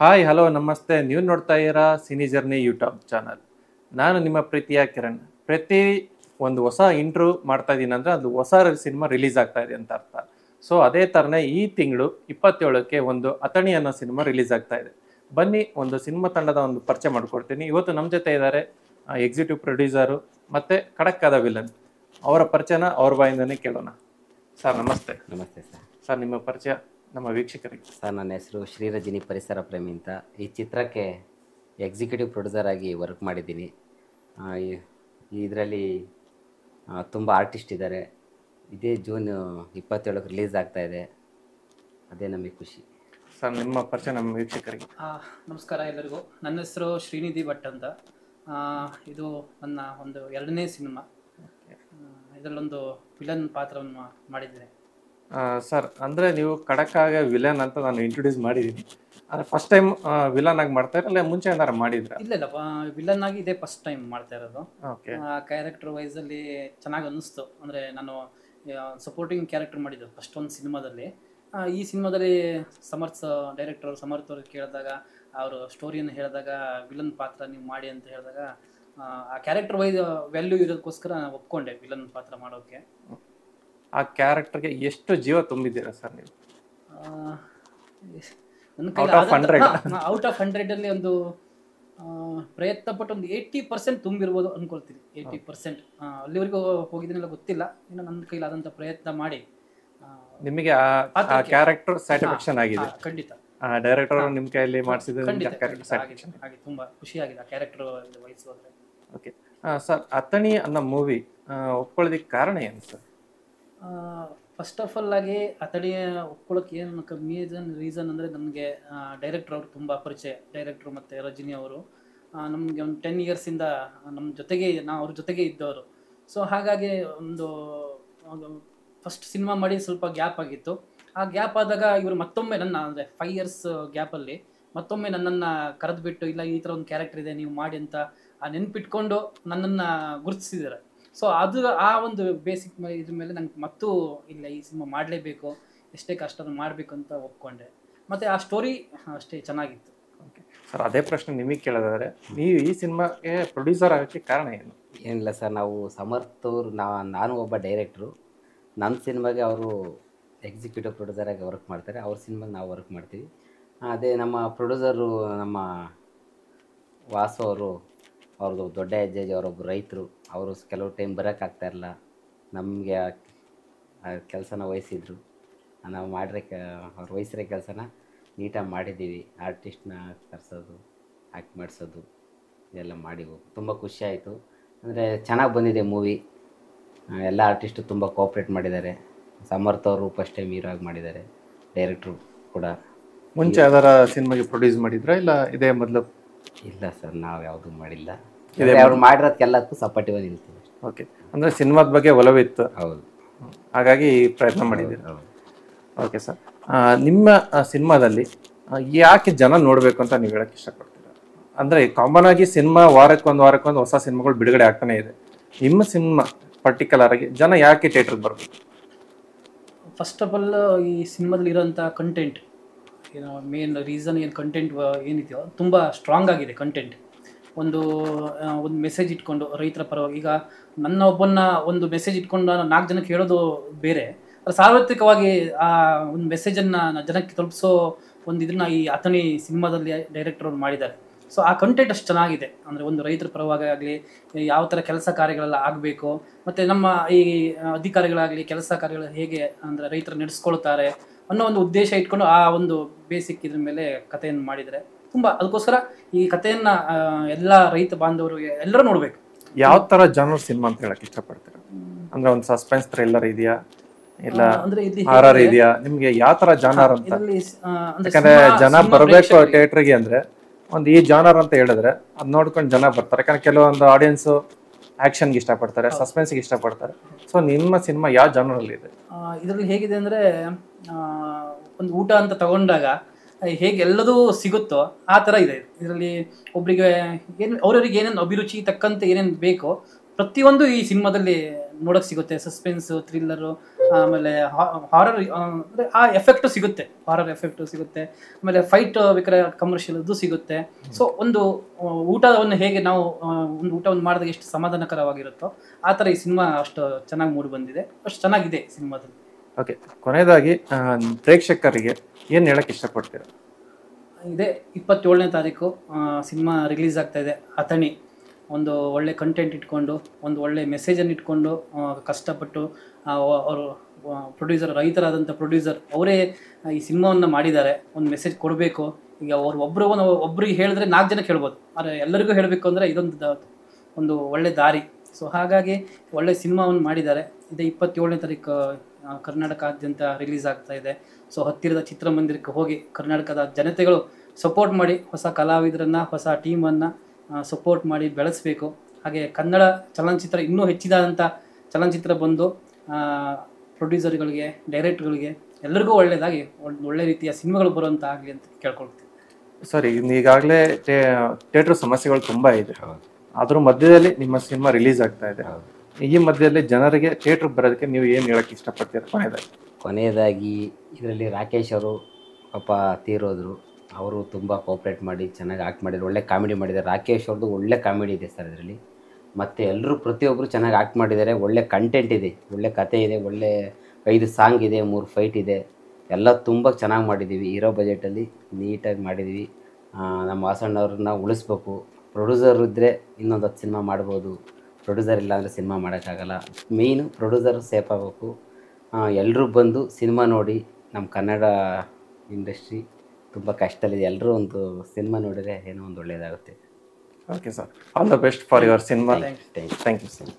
Hi hello ನಮಸ್ತೆ. ನೀವು ನೋಡ್ತಾ ಇದ್ದೀರಾ ಸಿನಿ ಜರ್ನಿ ಯೂಟ್ಯೂಬ್ ಚಾನಲ್. ನಾನು ನಿಮ್ಮ ಪ್ರೀತಿಯ ಕಿರಣ್. ಪ್ರತಿ ಒಂದು ಹೊಸ ಇಂಟ್ರೂ ಮಾಡ್ತಾ ಇದ್ದೀನಿ ಅಂದರೆ ಅದು ಹೊಸ ಸಿನಿಮಾ ರಿಲೀಸ್ ಆಗ್ತಾ ಇದೆ ಅಂತ ಅರ್ಥ. ಸೊ ಅದೇ ಥರನೇ ಈ ತಿಂಗಳು 27ಕ್ಕೆ ಒಂದು ಅಥಣಿ ಅನ್ನೋ ಸಿನಿಮಾ ರಿಲೀಸ್ ಆಗ್ತಾ ಇದೆ. ಬನ್ನಿ ಒಂದು ಸಿನಿಮಾ ತಂಡದ ಒಂದು ಪರಿಚಯ ಮಾಡ್ಕೊಡ್ತೀನಿ. ಇವತ್ತು ನಮ್ಮ ಜೊತೆ ಇದ್ದಾರೆ ಎಕ್ಸಿಕ್ಯೂಟಿವ್ ಪ್ರೊಡ್ಯೂಸರು ಮತ್ತು ಖಡಕ್ಕಾದ ವಿಲನ್. ಅವರ ಪರಿಚಯನ ಅವ್ರ ಬಾಯಿಂದನೇ ಕೇಳೋಣ. ಸರ್ ನಮಸ್ತೆ. ನಮಸ್ತೆ ಸರ್. ಸರ್ ನಿಮ್ಮ ಪರಿಚಯ ನಮ್ಮ ವೀಕ್ಷಕರಿಗೆ. ಸರ್ ನನ್ನ ಹೆಸರು ಶ್ರೀರಜನಿ ಪರಿಸರ ಪ್ರೇಮಿ ಅಂತ. ಈ ಚಿತ್ರಕ್ಕೆ ಎಕ್ಸಿಕ್ಯೂಟಿವ್ ಪ್ರೊಡ್ಯೂಸರ್ ಆಗಿ ವರ್ಕ್ ಮಾಡಿದ್ದೀನಿ. ಇದರಲ್ಲಿ ತುಂಬ ಆರ್ಟಿಸ್ಟ್ ಇದ್ದಾರೆ. ಇದೇ ಜೂನ್ 27ಕ್ಕೆ ರಿಲೀಸ್ ಆಗ್ತಾಯಿದೆ. ಅದೇ ನಮಗೆ ಖುಷಿ. ಸರ್ ನಿಮ್ಮ ಪರಿಚಯ ನಮ್ಮ ವೀಕ್ಷಕರಿಗೆ. ನಮಸ್ಕಾರ ಎಲ್ಲರಿಗೂ. ನನ್ನ ಹೆಸರು ಶ್ರೀನಿಧಿ ಭಟ್ ಅಂತ. ಇದು ನನ್ನ ಒಂದು 2ನೇ ಸಿನಿಮಾ. ಇದರಲ್ಲೊಂದು ವಿಲನ್ ಪಾತ್ರವನ್ನು ಮಾಡಿದ್ದೇನೆ. ಸರ್ ಅಂದರೆ ನೀವು ಖಡಕ್ಕಾಗ ವಿಲನ್ ಅಂತ ನಾನು ಇಂಟ್ರೊಡ್ಯೂಸ್ ಮಾಡಿದ್ದೀನಿ. ಅಂದರೆ ಫಸ್ಟ್ ಟೈಮ್ ವಿಲನ್ ಆಗಿ ಮಾಡ್ತಾ ಇರಲ್ಲ, ಮುಂಚೆ ಏನಾರು ಮಾಡಿದ್ರ? ಇಲ್ಲ ವಿಲನ್ ಆಗಿ ಇದೇ ಫಸ್ಟ್ ಟೈಮ್ ಮಾಡ್ತಾ ಇರೋದು. ಓಕೆ. ಕ್ಯಾರೆಕ್ಟರ್ ವೈಸಲ್ಲಿ ಚೆನ್ನಾಗಿ ಅನ್ನಿಸ್ತು. ಅಂದರೆ ನಾನು ಸಪೋರ್ಟಿಂಗ್ ಕ್ಯಾರೆಕ್ಟರ್ ಮಾಡಿದ್ದು ಫಸ್ಟ್ ಒಂದು ಸಿನಿಮಾದಲ್ಲಿ. ಈ ಸಿನಿಮಾದಲ್ಲಿ ಡೈರೆಕ್ಟರ್ ಸಮರ್ಥ ಅವ್ರಿಗೆ ಕೇಳಿದಾಗ, ಅವರು ಸ್ಟೋರಿಯನ್ನು ಹೇಳಿದಾಗ ವಿಲನ್ ಪಾತ್ರ ನೀವು ಮಾಡಿ ಅಂತ ಹೇಳಿದಾಗ ಆ ಕ್ಯಾರೆಕ್ಟರ್ ವೈಸ್ ವ್ಯಾಲ್ಯೂ ಇರೋದಕ್ಕೋಸ್ಕರ ನಾನು ಒಪ್ಕೊಂಡೆ ವಿಲನ್ ಪಾತ್ರ ಮಾಡೋಕ್ಕೆ. ಆ ಕ್ಯಾರೆಕ್ಟರ್ಗೆ ಎಷ್ಟು ಜೀವ ತುಂಬಿದ್ದೀರಾ ಸರ್ ನೀವು? ನನ್ನ ಔಟ್ ಆಫ್ 100 ಒಂದು ಪ್ರಯತ್ನ ಪಟ್ಟು ಒಂದು 80% ತುಂಬಿರ್ಬೋದು ಅನ್ಕೊಳ್ತೀನಿ. 80% ಅಲ್ಲಿವರೆಗೂ ಹೋಗಿದ್ದೀನಿಲ್ಲ ಗೊತ್ತಿಲ್ಲ. ಇನ್ನು ನನ್ನ ಕೈಲಾದಂಥ ಪ್ರಯತ್ನ ಮಾಡಿ ನಿಮಗೆ ಆ ಕ್ಯಾರೆಕ್ಟರ್ ಸ್ಯಾಟಿಸ್ಫ್ಯಾಕ್ಷನ್ ಆಗಿದೆ? ಖಂಡಿತ. ಡೈರೆಕ್ಟರ್ ನಿಮ್ಮ ಕೈಯಲ್ಲಿ ಮಾಡಿಸಿದ್ರೆ ಹಾಗೆ ತುಂಬ ಖುಷಿಯಾಗಿದೆ ಆ ಕ್ಯಾರೆಕ್ಟರ್ ವಹಿಸೋದ್ರೆ. ಓಕೆ ಸರ್, ಅಥಣಿ ಅನ್ನೋ ಮೂವಿ ಒಪ್ಕೊಳ್ಳೋದಕ್ಕೆ ಕಾರಣ ಏನು ಸರ್? ಫಸ್ಟ್ ಆಫ್ ಆಲ್ ಆಗಿ ಅಥಣಿ ಒಪ್ಕೊಳ್ಳೋಕೆ ಏನು ಮೇಜರ್ ರೀಸನ್ ಅಂದರೆ, ನನಗೆ ಡೈರೆಕ್ಟರ್ ಅವರು ತುಂಬ ಪರಿಚಯ. ಡೈರೆಕ್ಟ್ರು ಮತ್ತು ರಜನಿ ಅವರು ನಮಗೆ ಒಂದು 10 ಇಯರ್ಸಿಂದ ನಮ್ಮ ಜೊತೆಗೆ, ಅವ್ರ ಜೊತೆಗೆ ಇದ್ದವರು. ಸೊ ಹಾಗಾಗಿ ಒಂದು ಫಸ್ಟ್ ಸಿನಿಮಾ ಮಾಡಿ ಸ್ವಲ್ಪ ಗ್ಯಾಪ್ ಆಗಿತ್ತು. ಆ ಗ್ಯಾಪ್ ಆದಾಗ ಇವರು ಮತ್ತೊಮ್ಮೆ ನನ್ನ ಅಂದರೆ 5 ಇಯರ್ಸ್ ಗ್ಯಾಪಲ್ಲಿ ಮತ್ತೊಮ್ಮೆ ನನ್ನನ್ನು ಕರೆದುಬಿಟ್ಟು, ಇಲ್ಲ ಈ ಥರ ಒಂದು ಕ್ಯಾರೆಕ್ಟರ್ ಇದೆ ನೀವು ಮಾಡಿ ಅಂತ ನೆನ್ಪಿಟ್ಕೊಂಡು ನನ್ನನ್ನು ಗುರುತಿಸಿದ್ದಾರೆ. ಸೊ ಅದು ಆ ಒಂದು ಬೇಸಿಕ್ ಇದ್ರ ಮೇಲೆ ನಂಗೆ ಮತ್ತೂ ಇಲ್ಲ ಈ ಸಿನಿಮಾ ಮಾಡಲೇಬೇಕು, ಎಷ್ಟೇ ಕಷ್ಟ ಮಾಡಬೇಕು ಅಂತ ಒಪ್ಕೊಂಡೆ. ಮತ್ತು ಆ ಸ್ಟೋರಿ ಅಷ್ಟೇ ಚೆನ್ನಾಗಿತ್ತು. ಓಕೆ ಸರ್, ಅದೇ ಪ್ರಶ್ನೆ ನಿಮಗೆ ಕೇಳೋದಾದ್ರೆ, ನೀವು ಈ ಸಿನಿಮಾಗೆ ಪ್ರೊಡ್ಯೂಸರ್ ಆಗೋಕ್ಕೆ ಕಾರಣ ಏನು? ಏನಿಲ್ಲ ಸರ್, ನಾವು ಸಮರ್ಥ ಅವ್ರು ನಾನು ಒಬ್ಬ ಡೈರೆಕ್ಟ್ರು. ನನ್ನ ಸಿನಿಮಾಗೆ ಅವರು ಎಕ್ಸಿಕ್ಯೂಟಿವ್ ಪ್ರೊಡ್ಯೂಸರಾಗಿ ವರ್ಕ್ ಮಾಡ್ತಾರೆ. ಅವ್ರ ಸಿನಿಮಾಗೆ ನಾವು ವರ್ಕ್ ಮಾಡ್ತೀವಿ. ಅದೇ ನಮ್ಮ ಪ್ರೊಡ್ಯೂಸರು ನಮ್ಮ ವಾಸು ಅವರು, ಅವ್ರದ್ದು ದೊಡ್ಡ ಹೆಜ್ಜೆ, ಅವರೊಬ್ಬರು ರೈತರು. ಅವರು ಕೆಲವು ಟೈಮ್ ಬರೋಕ್ಕಾಗ್ತಾಯಿರಲ್ಲ. ನಮಗೆ ಆ ಕೆಲಸನ ವಹಿಸಿದ್ರು. ನಾವು ಅವ್ರು ವಹಿಸಿರೋ ಕೆಲಸನ ನೀಟಾಗಿ ಮಾಡಿದ್ದೀವಿ. ಆರ್ಟಿಸ್ಟ್ನ ಕರೆಸೋದು, ಆ್ಯಕ್ಟ್ ಮಾಡಿಸೋದು ಇದೆಲ್ಲ ಮಾಡಿ ತುಂಬ ಖುಷಿಯಾಯಿತು. ಅಂದರೆ ಚೆನ್ನಾಗಿ ಬಂದಿದೆ ಮೂವಿ. ಎಲ್ಲ ಆರ್ಟಿಸ್ಟು ತುಂಬ ಕೋಆಪ್ರೇಟ್ ಮಾಡಿದ್ದಾರೆ. ಸಮರ್ಥ ಅವರು ಫಸ್ಟ್ ಟೈಮ್ ಹೀರೋ ಆಗಿ ಮಾಡಿದ್ದಾರೆ. ಡೈರೆಕ್ಟ್ರು ಕೂಡ. ಮುಂಚೆ ಯಾವ್ದಾರ ಸಿನಿಮಾಗೆ ಪ್ರೊಡ್ಯೂಸ್ ಮಾಡಿದ್ರಾ ಇಲ್ಲ ಇದೇ ಮೊದಲು? ಇಲ್ಲ ಸರ್, ನಾವು ಯಾವುದೂ ಮಾಡಿಲ್ಲ. ಅವ್ರು ಮಾಡಿರೋದಕ್ಕೆಲ್ಲದಕ್ಕೂ ಸಪೋರ್ಟಿವ್ ನಿಲ್ತೀವಿ. ಓಕೆ, ಅಂದರೆ ಸಿನಿಮಾದ ಬಗ್ಗೆ ಒಲವಿತ್ತು. ಹೌದು, ಹಾಗಾಗಿ ಪ್ರಯತ್ನ ಮಾಡಿದ್ದೀರಿ. ಹೌದು. ಓಕೆ ಸರ್, ನಿಮ್ಮ ಸಿನಿಮಾದಲ್ಲಿ ಯಾಕೆ ಜನ ನೋಡಬೇಕು ಅಂತ ನೀವು ಹೇಳಕ್ಕೆ ಇಷ್ಟಪಡ್ತೀರಾ? ಅಂದರೆ ಕಾಮನ್ ಆಗಿ ಸಿನಿಮಾ ವಾರಕ್ಕೊಂದು ಹೊಸ ಸಿನಿಮಾಗಳು ಬಿಡುಗಡೆ ಆಗ್ತಾನೆ ಇದೆ. ನಿಮ್ಮ ಸಿನಿಮಾ ಪರ್ಟಿಕ್ಯುಲರ್ ಆಗಿ ಜನ ಯಾಕೆ ಥಿಯೇಟ್ರಿಗೆ ಬರಬೇಕು? ಫಸ್ಟ್ ಆಫ್ ಆಲ್ ಈ ಸಿನಿಮಾದಲ್ಲಿ ಇರೋಂಥ ಕಂಟೆಂಟ್ ಏನೋ ಮೇನ್ ರೀಸನ್, ಏನು ಕಂಟೆಂಟ್ ಏನಿದೆಯೋ ತುಂಬ ಸ್ಟ್ರಾಂಗ್ ಆಗಿದೆ ಕಂಟೆಂಟ್. ಒಂದು ಮೆಸೇಜ್ ಇಟ್ಕೊಂಡು ರೈತರ ಪರವಾಗಿ, ಈಗ ನನ್ನ ಒಬ್ಬನ ಒಂದು ಮೆಸೇಜ್ ಇಟ್ಕೊಂಡು ನಾನು 4 ಜನಕ್ಕೆ ಹೇಳೋದು ಬೇರೆ, ಸಾರ್ವತ್ರಿಕವಾಗಿ ಆ ಒಂದು ಮೆಸೇಜನ್ನು ಜನಕ್ಕೆ ತಲುಪಿಸೋ ಒಂದು ಇದನ್ನು ಈ ಅಥಣಿ ಸಿನಿಮಾದಲ್ಲಿ ಡೈರೆಕ್ಟರ್ ಅವ್ರು ಮಾಡಿದ್ದಾರೆ. ಸೊ ಆ ಕಂಟೆಂಟ್ ಅಷ್ಟು ಚೆನ್ನಾಗಿದೆ. ಅಂದರೆ ಒಂದು ರೈತರ ಪರವಾಗಿ ಆಗಲಿ, ಯಾವ ಥರ ಕೆಲಸ ಕಾರ್ಯಗಳೆಲ್ಲ ಆಗಬೇಕು, ಮತ್ತು ನಮ್ಮ ಈ ಅಧಿಕಾರಿಗಳಾಗಲಿ ಕೆಲಸ ಕಾರ್ಯಗಳು ಹೇಗೆ ಅಂದರೆ ರೈತರು ನಡೆಸ್ಕೊಳ್ತಾರೆ ಅನ್ನೋ ಒಂದು ಉದ್ದೇಶ ಇಟ್ಕೊಂಡು ಆ ಒಂದು ಬೇಸಿಕ್ ಇದ್ರ ಮೇಲೆ ಕಥೆಯನ್ನು ಮಾಡಿದರೆ ತುಂಬ, ಅದಕ್ಕೋಸ್ಕರ ಈ ಕಥೆಯನ್ನು ಎಲ್ಲ ರೈತ ಬಾಂಧವರು ಎಲ್ಲರೂ ನೋಡಬೇಕು. ಯಾವ ಥರ ಜಾನರ್ ಸಿನಿಮಾ ಅಂತ ಹೇಳಕ್ಕೆ ಇಷ್ಟಪಡ್ತೀರಾ? ಅಂದರೆ ಒಂದು ಸಸ್ಪೆನ್ಸ್ ಥ್ರಿಲ್ಲರ್ ಇದೆಯಾ, ಇಲ್ಲ ಹಾರರ್ ಇದೆಯಾ? ನಿಮ್ಗೆ ಯಾವ ತರ ಜಾನರ್ ಅಂತ? ಯಾಕಂದ್ರೆ ಜನ ಬರಬೇಕು ಥಿಯೇಟರ್ಗೆ ಅಂದ್ರೆ ಒಂದು ಈ ಜಾನರ್ ಅಂತ ಹೇಳಿದ್ರೆ ಅದ್ ನೋಡ್ಕೊಂಡು ಜನ ಬರ್ತಾರೆ. ಯಾಕಂದ್ರೆ ಕೆಲವೊಂದು ಆಡಿಯನ್ಸ್ ಆಕ್ಷನ್ಗೆ ಇಷ್ಟಪಡ್ತಾರೆ, ಸಸ್ಪೆನ್ಸ್ಗೆ ಇಷ್ಟಪಡ್ತಾರೆ. ಸೊ ನಿಮ್ಮ ಸಿನಿಮಾ ಯಾವ ಜಾನರ್ ಅಲ್ಲಿ ಇದೆ? ಇದರಲ್ಲಿ ಹೇಗಿದೆ ಅಂದ್ರೆ, ಒಂದು ಊಟ ಅಂತ ತಗೊಂಡಾಗ ಹೇಗೆ ಎಲ್ಲದೂ ಸಿಗುತ್ತೋ ಆ ಥರ ಇದೆ ಇದರಲ್ಲಿ. ಒಬ್ಬರಿಗೆ ಏನು ಅವ್ರವ್ರಿಗೆ ಏನೇನು ಅಭಿರುಚಿ ತಕ್ಕಂತೆ ಏನೇನು ಬೇಕೋ ಪ್ರತಿಯೊಂದು ಈ ಸಿನಿಮಾದಲ್ಲಿ ನೋಡೋಕೆ ಸಿಗುತ್ತೆ. ಸಸ್ಪೆನ್ಸು, ಥ್ರಿಲ್ಲರು, ಆಮೇಲೆ ಹಾರರ್ ಅಂದರೆ ಆ ಎಫೆಕ್ಟು ಸಿಗುತ್ತೆ, ಹಾರರ್ ಎಫೆಕ್ಟು ಸಿಗುತ್ತೆ. ಆಮೇಲೆ ಫೈಟ್ ಬೇಕಾದ್ರೆ ಕಮರ್ಷಿಯಲ್ ಅದು ಸಿಗುತ್ತೆ. ಸೊ ಒಂದು ಊಟವನ್ನು ಹೇಗೆ ನಾವು ಒಂದು ಊಟವನ್ನು ಮಾಡಿದಾಗ ಎಷ್ಟು ಸಮಾಧಾನಕರವಾಗಿರುತ್ತೋ ಆ ಥರ ಈ ಸಿನಿಮಾ ಅಷ್ಟು ಚೆನ್ನಾಗಿ ಮೂಡಿ ಬಂದಿದೆ, ಅಷ್ಟು ಚೆನ್ನಾಗಿದೆ ಸಿನಿಮಾದಲ್ಲಿ. ಓಕೆ, ಕೊನೆಯದಾಗಿ ಪ್ರೇಕ್ಷಕರಿಗೆ ಏನು ಹೇಳಕ್ಕೆ ಇಷ್ಟಪಡ್ತೀರಾ? ಇದೇ 27ನೇ ತಾರೀಕು ಸಿನಿಮಾ ರಿಲೀಸ್ ಆಗ್ತಾ ಇದೆ. ಅಥಣಿ ಒಂದು ಒಳ್ಳೆ ಕಂಟೆಂಟ್ ಇಟ್ಕೊಂಡು, ಒಂದು ಒಳ್ಳೆ ಮೆಸೇಜನ್ನು ಇಟ್ಕೊಂಡು ಕಷ್ಟಪಟ್ಟು ಅವರು ಪ್ರೊಡ್ಯೂಸರ್, ರೈತರಾದಂಥ ಪ್ರೊಡ್ಯೂಸರ್ ಅವರೇ ಈ ಸಿನಿಮಾವನ್ನು ಮಾಡಿದ್ದಾರೆ. ಒಂದು ಮೆಸೇಜ್ ಕೊಡಬೇಕು. ಈಗ ಅವ್ರು ಒಬ್ರಿಗೆ ಹೇಳಿದ್ರೆ 4 ಜನಕ್ಕೆ ಹೇಳ್ಬೋದು, ಆದರೆ ಎಲ್ಲರಿಗೂ ಹೇಳಬೇಕು ಅಂದರೆ ಇದೊಂದು ಒಂದು ಒಳ್ಳೆ ದಾರಿ. ಸೊ ಹಾಗಾಗಿ ಒಳ್ಳೆ ಸಿನಿಮಾವನ್ನು ಮಾಡಿದ್ದಾರೆ. ಇದೇ 27ನೇ ತಾರೀಕು ಕರ್ನಾಟಕಾದ್ಯಂತ ರಿಲೀಸ್ ಆಗ್ತಾ ಇದೆ. ಸೊ ಹತ್ತಿರದ ಚಿತ್ರಮಂದಿರಕ್ಕೆ ಹೋಗಿ ಕರ್ನಾಟಕದ ಜನತೆಗಳು ಸಪೋರ್ಟ್ ಮಾಡಿ, ಹೊಸ ಕಲಾವಿದರನ್ನು, ಹೊಸ ಟೀಮನ್ನು ಸಪೋರ್ಟ್ ಮಾಡಿ ಬೆಳೆಸಬೇಕು. ಹಾಗೆ ಕನ್ನಡ ಚಲನಚಿತ್ರ ಇನ್ನೂ ಹೆಚ್ಚಿದಂಥ ಚಲನಚಿತ್ರ ಬಂದು ಪ್ರೊಡ್ಯೂಸರ್ಗಳಿಗೆ, ಡೈರೆಕ್ಟರ್ಗಳಿಗೆ ಎಲ್ಲರಿಗೂ ಒಳ್ಳೆಯದಾಗಿ ಒಳ್ಳೆ ರೀತಿಯ ಸಿನಿಮಾಗಳು ಬರುವಂಥ ಆಗಲಿ ಅಂತ ಕೇಳ್ಕೊಳ್ತೀವಿ. ಸರಿ, ಈಗಾಗಲೇ ಥಿಯೇಟ್ರ್ ಸಮಸ್ಯೆಗಳು ತುಂಬ ಇದೆ, ಅದ್ರ ಮಧ್ಯದಲ್ಲಿ ನಿಮ್ಮ ಸಿನಿಮಾ ರಿಲೀಸ್ ಆಗ್ತಾ ಇದೆ. ಈ ಮಧ್ಯದಲ್ಲಿ ಜನರಿಗೆ ಥಿಯೇಟ್ರಿಗೆ ಬರೋದಕ್ಕೆ ನೀವು ಏನು ಹೇಳಕ್ಕೆ ಇಷ್ಟಪಡ್ತೀರಾ? ಕೊನೆಯದಾಗಿ ಇದರಲ್ಲಿ ರಾಕೇಶ್ ಅವರು ಪಾಪ ತೀರೋದ್ರು. ಅವರು ತುಂಬ ಕೋಪ್ರೇಟ್ ಮಾಡಿ ಚೆನ್ನಾಗಿ ಆ್ಯಕ್ಟ್ ಮಾಡಿದ್ರು, ಒಳ್ಳೆ ಕಾಮಿಡಿ ಮಾಡಿದ್ದಾರೆ. ರಾಕೇಶ್ ಅವ್ರದ್ದು ಒಳ್ಳೆ ಕಾಮಿಡಿ ಇದೆ ಸರ್ ಇದರಲ್ಲಿ. ಮತ್ತು ಎಲ್ಲರೂ ಪ್ರತಿಯೊಬ್ಬರು ಚೆನ್ನಾಗಿ ಆ್ಯಕ್ಟ್ ಮಾಡಿದ್ದಾರೆ. ಒಳ್ಳೆ ಕಂಟೆಂಟ್ ಇದೆ, ಒಳ್ಳೆ ಕತೆ ಇದೆ, ಒಳ್ಳೆ 5 ಸಾಂಗ್ ಇದೆ, 3 ಫೈಟ್ ಇದೆ. ಎಲ್ಲ ತುಂಬ ಚೆನ್ನಾಗಿ ಮಾಡಿದ್ದೀವಿ. ಇರೋ ಬಜೆಟಲ್ಲಿ ನೀಟಾಗಿ ಮಾಡಿದ್ದೀವಿ. ನಮ್ಮ ವಾಸಣ್ಣವ್ರನ್ನ ಉಳಿಸ್ಬೇಕು. ಪ್ರೊಡ್ಯೂಸರ್ ಇದ್ದರೆ ಇನ್ನೊಂದು 10 ಸಿನಿಮಾ ಮಾಡ್ಬೋದು. ಪ್ರೊಡ್ಯೂಸರ್ ಇಲ್ಲ ಅಂದರೆ ಸಿನಿಮಾ ಮಾಡೋಕ್ಕಾಗಲ್ಲ. ಮೇಯ್ನು ಪ್ರೊಡ್ಯೂಸರ್ ಸೇಫ್ ಆಗಬೇಕು. ಎಲ್ಲರೂ ಬಂದು ಸಿನಿಮಾ ನೋಡಿ. ನಮ್ಮ ಕನ್ನಡ ಇಂಡಸ್ಟ್ರಿ ತುಂಬ ಕಷ್ಟದಲ್ಲಿದೆ. ಎಲ್ಲರೂ ಒಂದು ಸಿನಿಮಾ ನೋಡಿದರೆ ಏನೋ ಒಂದು ಒಳ್ಳೆಯದಾಗುತ್ತೆ. Okay sir, all the best for your cinema. Thank you. Thank you sir.